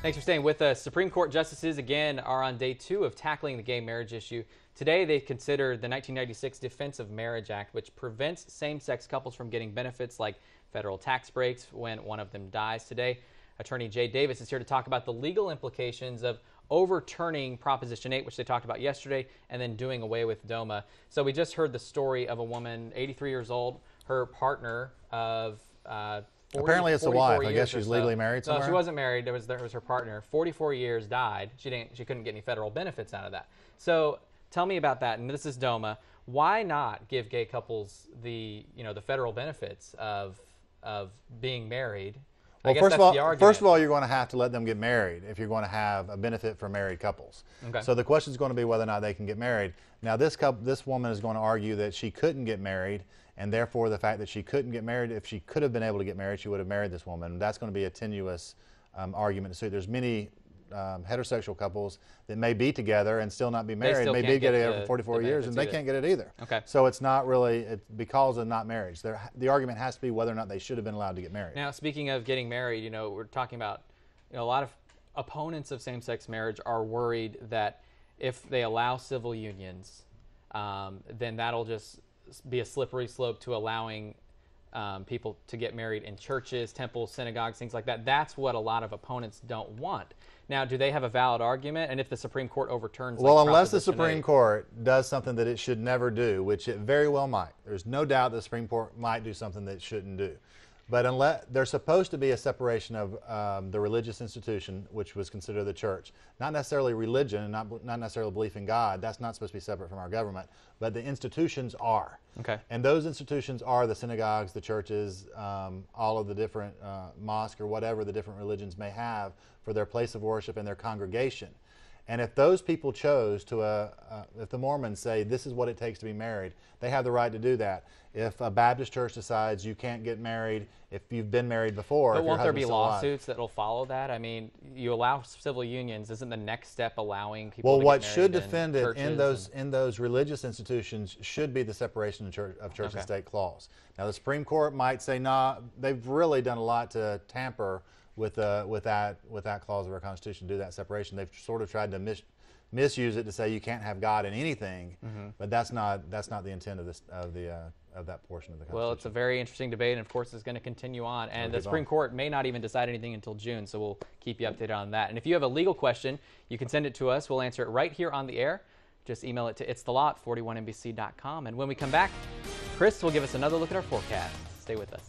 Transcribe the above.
Thanks for staying with us. Supreme Court justices again are on day 2 of tackling the gay marriage issue. Today they considered the 1996 Defense of Marriage Act, which prevents same-sex couples from getting benefits like federal tax breaks when one of them dies. Today, Attorney Jay Davis is here to talk about the legal implications of overturning Proposition 8, which they talked about yesterday, and then doing away with DOMA. So we just heard the story of a woman, 83 years old, her partner of 40, apparently it's a wife. I guess she's legally married somewhere? No, she wasn't married. It was her partner. 44 years, died. She couldn't get any federal benefits out of that. So tell me about that. And this is DOMA. Why not give gay couples the federal benefits of being married? Well, first of all, you're going to have to let them get married if you're going to have a benefit for married couples. Okay. So the question is going to be whether or not they can get married. Now, this woman is going to argue that she couldn't get married, and therefore the fact that she couldn't get married, if she could have been able to get married, she would have married this woman. That's going to be a tenuous argument to suit. There's many heterosexual couples that may be together and still not be married, may be together for 44 years, and they can't get it either. Okay. So it's not really because of not marriage. The argument has to be whether or not they should have been allowed to get married. Now, speaking of getting married, we're talking about a lot of opponents of same-sex marriage are worried that if they allow civil unions, then that'll just be a slippery slope to allowing people to get married in churches, temples, synagogues, things like that. That's what a lot of opponents don't want. Now, do they have a valid argument? And if the Supreme Court overturns, well, unless the Supreme Court does something that it should never do, which it very well might. There's no doubt the Supreme Court might do something that it shouldn't do. But unless there's supposed to be a separation of the religious institution, which was considered the church, not necessarily religion and not necessarily belief in God. That's not supposed to be separate from our government, but the institutions are. Okay. And those institutions are the synagogues, the churches, all of the different mosques or whatever the different religions may have for their place of worship and their congregation. And if those people chose to, if the Mormons say this is what it takes to be married, they have the right to do that. If a Baptist church decides you can't get married if you've been married before, but won't there be lawsuits that will follow that? I mean, you allow civil unions. Isn't the next step allowing people to get married? Well, what should defend it in those religious institutions should be the separation of church and state clause. Now, the Supreme Court might say, nah, they've really done a lot to tamper with that clause of our Constitution, do that separation. They've sort of tried to misuse it to say you can't have God in anything, but that's not the intent of that portion of the Constitution. Well, it's a very interesting debate, and of course it's going to continue on. And the Supreme Court may not even decide anything until June, so we'll keep you updated on that. And if you have a legal question, you can send it to us. We'll answer it right here on the air. Just email it to itsthelot@41nbc.com. And when we come back, Chris will give us another look at our forecast. Stay with us.